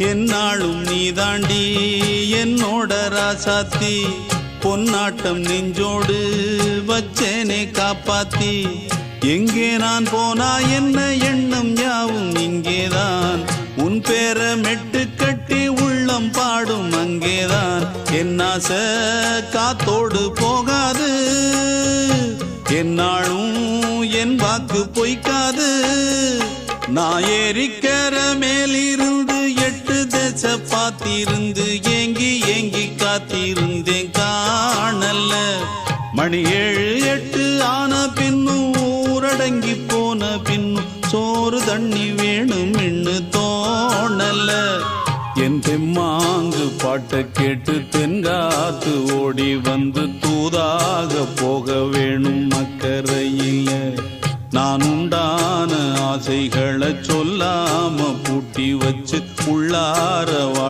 என்னாலும் நீதாண்டி என்னோட ராசாத்தி பொன்னாட்டம் நெஞ்சோடு வச்சேனே காப்பாத்தி எங்கே நான் போனா என்ன எண்ணம் யாவும் இங்கேதான் உன் பேர மெட்டு கட்டி உள்ளம் பாடும் அங்கேதான் என் ஆசை காத்தோடு போகாது என்னாலும் என் வாக்கு பொய்க்காது நான் ஏறிக்கிற மேலிருந்து 8 தேச பார்த்திருந்து ஏங்கி ஏங்கி காத்திருந்தேன் காணல மணி 7 8 ஆன பின்னும் ஊரடங்கி போன பின்னும் சோறு தண்ணி வேணும் இன்னு தோணல என் தெம்மாங்கு பாட்டை கேட்டு தென்காத்து ஓடி வந்து தூதாக போக வேணும் அக்கறையில நான் உண்டான ஆசைகளை சொல்லாம பூட்டி வச்சு உள்ளார